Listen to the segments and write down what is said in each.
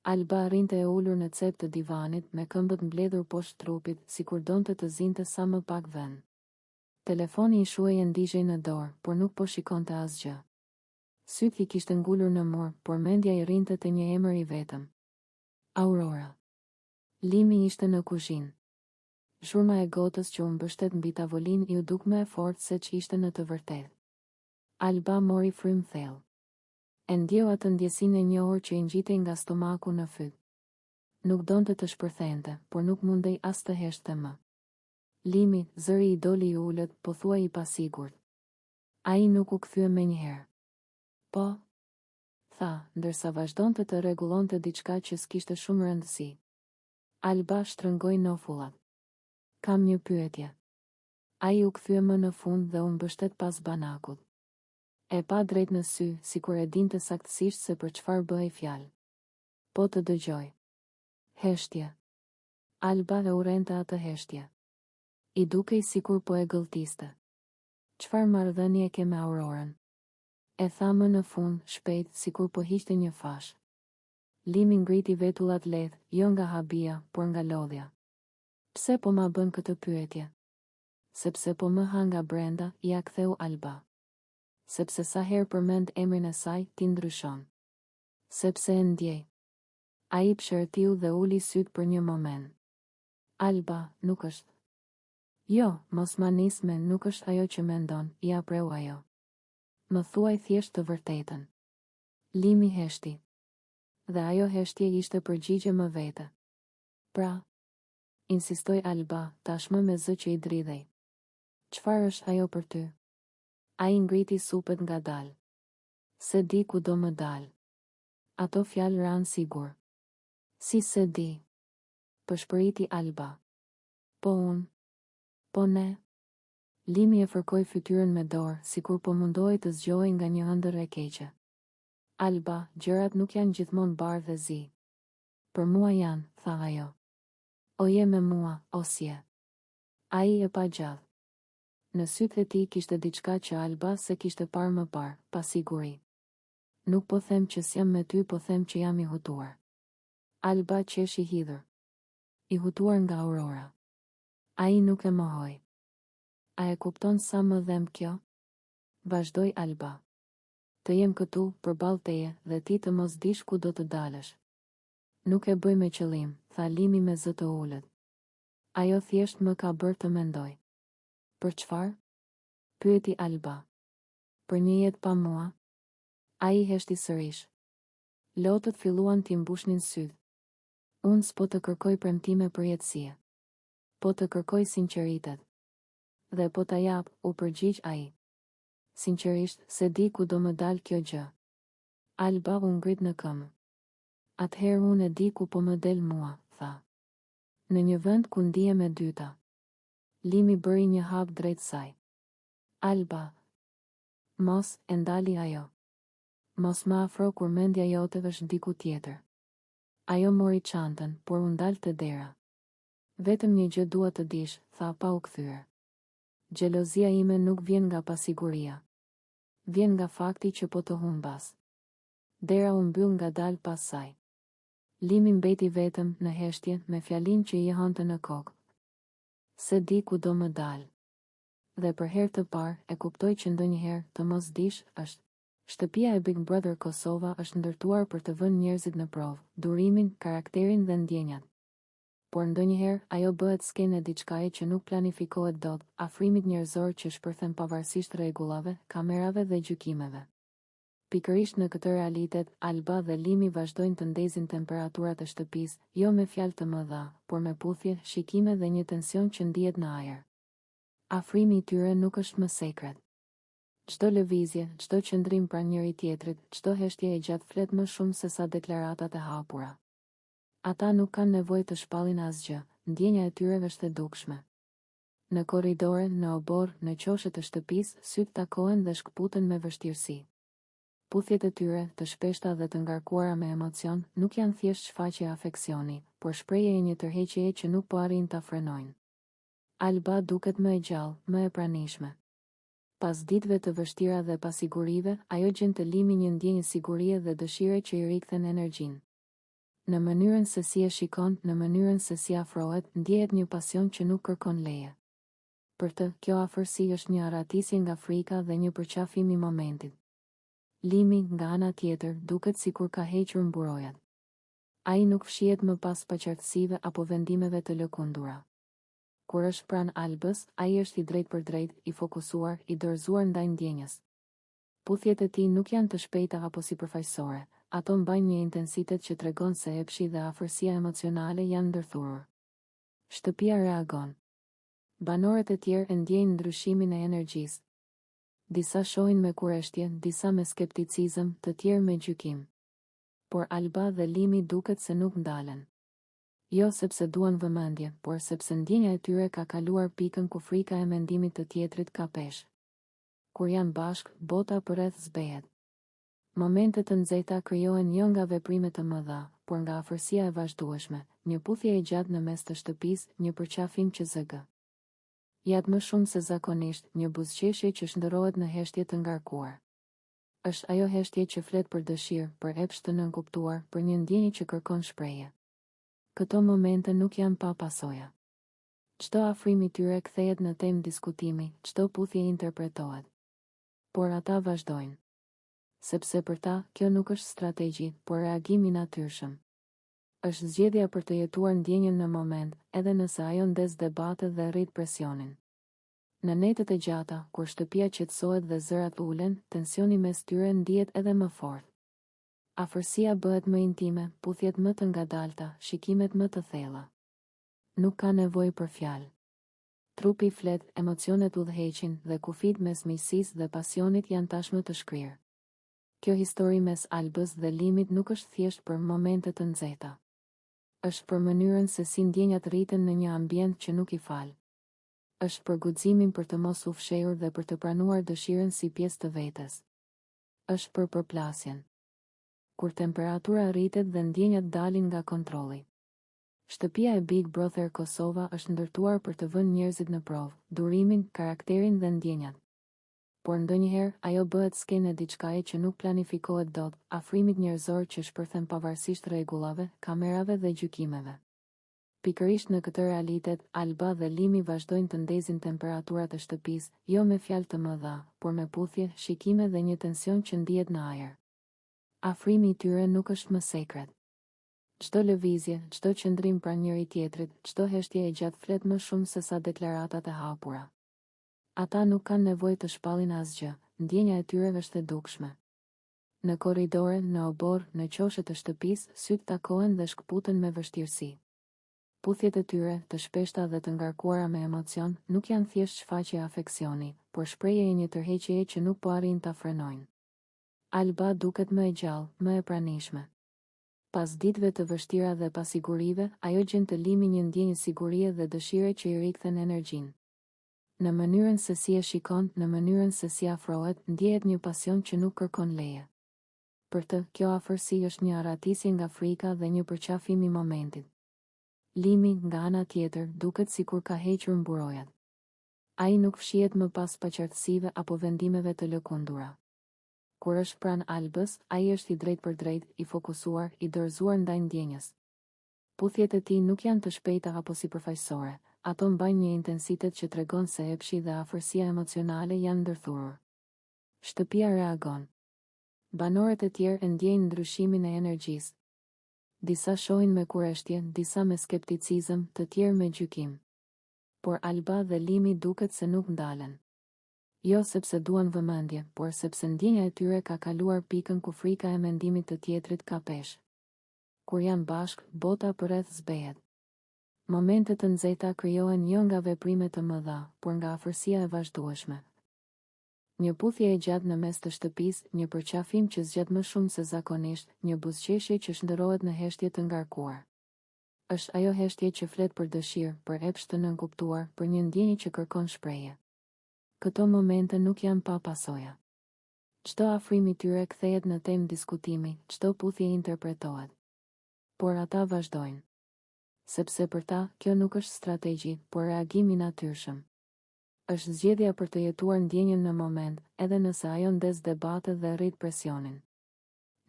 Alba rinte e ulur në cep të divanit me këmbët mbledhur poshtë trupit, sikur donte të zinte sa më pak vend. Telefoni i shuaj e ndiqej në dorë, por nuk po shikonte asgjë. Syt I kishte ngulur në mur, por mendja I rrinte te një emër I vetëm. Aurora. Limi ishte në kuzhinë. Zhurma e gotës që u mbështet mbi tavolinë I u duk më e fortë se që ishte në të vërtetë. Alba mori frym thellë. E ndjeu atë ndjesinë e njohur që I ngjitej nga stomaku në fyt. Nuk donte të shpërthente, por nuk mundej as të heshte më. Limi, zëri I doli I ulët, po thuaj I pasigurt. Ai nuk u kthye menjëherë. Po, tha, ndërsa vazhdonte të rregullonte diçka që s'kishte shumë rëndësi. Alba shtrëngoi nofullat. Kam një pyetje. Ai u kthye më në fund dhe u mbështet pas banakut. E pa drejt në sy, sikur e dinte saktësisht se për çfarë bëhej fjalë. Po të dëgjoj. Heshtje. Alba e urrente atë heshtje. I dukej sikur po e gëlltiste. Çfarë marrëdhënie ke me Aurorën? E tha më në fund, shpejt, sikur po hiqte një fash. Limi ngriti vetullat lehtë, jo nga habia, por nga lodhja. Pse po ma bën këtë pyetje? Sepse po më ha nga brenda, ja ktheu Alba. Sepse sa herë përmend emrin e saj, ti ndryshon. Sepse e ndjej. Ai pshërtiu dhe uli syt për një moment. Alba, nuk është. Jo, mos ma nis me nuk është ajo që mendon, ja preu ajo. Më thuaj thjesht të vërtetën. Limi heshti. Dhe ajo heshtje ishte përgjigje më vete. Pra, insistoi Alba, tashmë me zë që I dridhej. Çfarë është ajo për ty? Ai ngriti supet ngadalë. Se di ku do më dalë. Ato fjalë ranë sigur. Si se di? Pëshpëriti Alba. Po unë. Po ne. Limi e fërkoi fytyrën me dorë, sikur po mundohej të zgjohej nga një ëndër e keqe. Alba, gjërat nuk janë gjithmonë bardhë dhe zi. Për mua janë, tha ajo. O je me mua, o s'je. Ai e pa gjallë. Në sytë e tij kishte diçka që Alba se kishte parë më parë, pasiguri. Nuk po them që s'jam me ty, po them që jam I hutuar. Alba qesh I hidhur. I hutuar nga Aurora. Ai nuk e mohoi. A e kupton sa më dhem kjo? Vazhdoi Alba. Të jem këtu, përballë teje, dhe ti të mos dish ku do të dalësh. Nuk e bëj me qëllim, tha Limi me zë të ulët. Ajo thjesht më ka bërë të mendoj. Për çfarë? Pyeti Alba. Për një jetë pa mua? Ai heshti sërish. Lotët filluan t'i mbushnin syt. Unë s'po të kërkoj premtime për jetësie. Po të kërkoj sinqeritet. Dhe po ta jap, u përgjigj ai. Sinqerisht, se di ku do më dal kjo gjë. Alba u ngrit në këmbë. Atëherë unë e di ku po më del mua, tha. Në një vend ku ndihem e dyta. Limi bëri një hap drejt saj. Alba. Mos, e ndali ajo. Mos më afro kur mendja jote është diku tjetër. Ajo mori çantën, por u ndal te dera. Vetëm një gjë dua të dish, tha pa u kthyer. Xhelozia ime nuk vjen nga pasiguria. Vjen nga fakti që po të humbas. Dera u mbyll ngadalë pas saj. Limi mbeti vetëm në heshtje me fjalinë që I honte në kokë. Se di ku do më dalë. Dhe për herë të parë e kuptoj që ndonjëherë të mos dish është. Shtëpia e Big Brother Kosova është ndërtuar për të vënë njerëzit në provë, durimin, karakterin dhe ndjenjat. Por ndonjëherë ajo bëhet skenë diçkaje që nuk planifikohet dot, afrimit njerëzor që shpërthen pavarësisht rregullave, kamerave dhe gjykimeve. Pikërisht në këtë realitet, Alba dhe Limi vazhdojnë të ndezin temperaturat e shtëpisë, jo me fjalë të mëdha, por me puthje, shikime dhe një tension që ndihet në ajër. Afrimi I tyre nuk është më sekret. Çdo lëvizje, çdo qëndrim pranë njëri tjetrit, çdo heshtje e gjatë flet më shumë se sa deklaratat e hapura. Ata nuk kanë nevojë të shpallin asgjë, ndjenja e tyre është e dukshme. Në korridore, në obor, në qoshet e shtëpisë, syt takohen dhe shkputen me vështirësi. Puthjet e tyre, të shpeshta dhe të ngarkuara me emocion, nuk janë thjesht shfaqje afeksioni, por shprehje e një tërheqjeje që nuk po arrin ta frenojnë. Alba duket më e gjallë, më e pranishme. Pas ditëve të vështira dhe pasigurive, ajo gjen të Limi një ndjenjë sigurie dhe dëshire që I rikthen energjinë. Në mënyrën se si e shikon, në mënyrën se si afrohet, ndjehet një pasion që nuk kërkon leje. Për të, kjo afërsi është një aratisje nga frika dhe një përqafim i momentit. Limi, nga ana tjetër, duket sikur ka hequr mburojat. Ai nuk fshihet më pas paqartësive apo vendimeve të lëkundura. Kur është pranë Albës, ai është i drejtë për drejtë, i fokusuar, i dorëzuar ndaj ndjenjës. Puthjet e tij nuk janë të shpejta apo sipërfaqësore, ato mbajnë një intensitet që tregon se epshi dhe afërsia emocionale janë ndërthurur. Shtëpia reagon. Banorët e tjerë e ndjejnë ndryshimin e energjisë. Disa shohin me kurreshtje, disa me skepticizëm, të tjerë me gjykim. Por Alba dhe Limi duket se nuk ndalen. Jo sepse duan vëmendje, por sepse ndjenja e tyre ka kaluar pikën ku frika e mendimit të tjetrit ka peshë. Kur janë bashkë, bota përreth zbehet. Momentet të nxehta krijohen jo nga veprime të mëdha, por nga afërsia e vazhdueshme, një puthje e gjatë në mes të shtëpisë, një përqafim që zg. Jatë më shumë se zakonisht, një buzëqeshje që shndërrohet në heshtje të ngarkuar. Është ajo heshtje që flet për dëshirë, për epsh të nënkuptuar, për një ndjenjë që kërkon shprehje. Këto momente nuk janë pa pasoja. Çdo afrim i tyre kthehet në temë diskutimi, çdo puthje interpretohet. Por ata vazhdojnë. Sepse për ta, kjo nuk është strategji, por reagim i natyrshëm. Është zgjedhja për të jetuar ndjenjën në moment, edhe nëse ajo ndes debate dhe rrit presionin. Në netët e gjata, kur shtëpia qetësohet dhe zërat ulen, tensioni mes tyre ndihet edhe më fort. Afërsia bëhet më intime, puthjet më të ngadalta, shikimet më të thella. Nuk ka nevojë për fjalë. Trupi flet, emocionet udhëheqin dhe kufit mes miqësisë dhe pasionit janë tashmë të shkrirë. Kjo histori mes Albës dhe Limit nuk është thjesht për momente të nxehta. Është për mënyrën se si ndjenjat rriten në një ambient që nuk i fal. Është për guximin për të mos u fshehur dhe për të pranuar dëshirën si pjesë të vetes. Është për përplasjen. Kur temperatura rritet dhe ndjenjat dalin nga kontrolli. Shtëpia e Big Brother Kosova është ndërtuar për të vënë njerëzit në provë, durimin, karakterin dhe ndjenjat. Por ndonjëherë, ajo bëhet skenë e diçkaje që nuk planifikohet dot, afrimit njerëzor që shpërthen pavarësisht rregullave, kamerave dhe gjykimeve. Pikërisht në këtë realitet, Alba dhe Limi vazhdojnë të ndezin temperaturat e shtëpisë, jo me fjalë të mëdha, por me puthje, shikime dhe një tension që ndihet në ajër. Afrimi i tyre nuk është më sekret. Çdo lëvizje, çdo qëndrim pranë njëri tjetrit, çdo heshtje e gjatë flet më shumë se sa deklaratat e hapura. Ata nuk kanë nevojë të shpallin asgjë, ndjenja e tyre është e dukshme. Në korridore, në obor, në qoshet të shtëpisë, sytë takohen dhe shkputen me vështirësi. Puthjet e tyre, të shpeshta dhe të ngarkuara me emocion, nuk janë thjesht shfaqje afeksioni, por shprehje e një tërheqjeje që nuk po arrin ta frenojnë. Alba duket më e gjallë, më e pranishme. Pas ditëve të vështira dhe pasigurive, ajo gjen të Limi një ndjenjë sigurie dhe dëshire që i rikthen energjinë. Në mënyrën se si e shikon, në mënyrën se si afrohet, ndjehet një pasion që nuk kërkon leje. Për të, kjo afërsi është një aratisje nga frika dhe një përqafim i momentit. Limi, nga ana tjetër, duket sikur ka hequr mburojat. Ai nuk fshihet më pas paqartësive apo vendimeve të lëkundura. Kur është pranë Albës, ai është i drejtë për drejtë, i fokusuar, i dorëzuar ndaj ndjenjës. Puthjet e tij nuk janë të shpejta apo sipërfaqësore, ato mbajnë një intensitet që tregon se epshi dhe afërsia emocionale janë ndërthurur. Shtëpia reagon. Banorët e tjerë e ndjejnë ndryshimin e energjisë. Disa shohin me kurreshtje, disa me skepticizëm, të tjerë me gjykim. Por Alba dhe Limi duket se nuk ndalen. Jo sepse duan vëmendje, por sepse ndjenja e tyre ka kaluar pikën ku frika e mendimit të tjetrit ka peshë. Kur janë bashkë, bota përreth zbehet. Momentet të nxehta krijohen jo nga veprime të mëdha, por nga afërsia e vazhdueshme. Një puthje e gjatë në mes të shtëpisë, një përqafim që zgjat më shumë se zakonisht, një buzëqeshje që shndërrohet në heshtje të ngarkuar. Është ajo heshtje që flet për dëshirë, për epsh të nënkuptuar, për një ndjenjë që kërkon shprehje. Këto momente nuk janë pa pasoja. Çdo afrim i tyre kthehet në temë diskutimi, çdo puthje interpretohet. Por ata vazhdojnë. Sepse për ta, kjo nuk është strategji, por reagim i natyrshëm. Është zgjedhja për të jetuar ndjenjën në moment, edhe nëse ajo ndes debate dhe rrit presionin.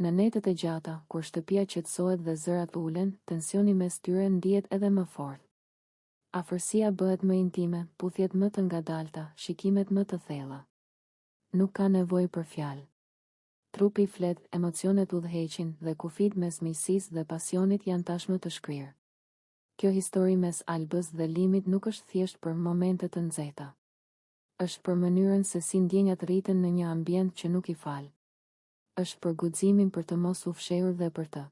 Në netët e gjata, kur shtëpia qetësohet dhe zërat ulen, tensioni mes tyre ndihet edhe më fort. Afërsia bëhet më intime, puthjet më të ngadalta, shikimet më të thella. Nuk ka nevojë për fjalë. Trupi flet, emocionet udhëheqin dhe kufit mes miqësisë dhe pasionit janë tashmë të shkrirë. Kjo histori mes Albës dhe Limit nuk është thjesht për momente të nxehta. Është për mënyrën se si ndjenjat rriten në një ambient që nuk i fal. Është për guximin për të mos u fshehur dhe për të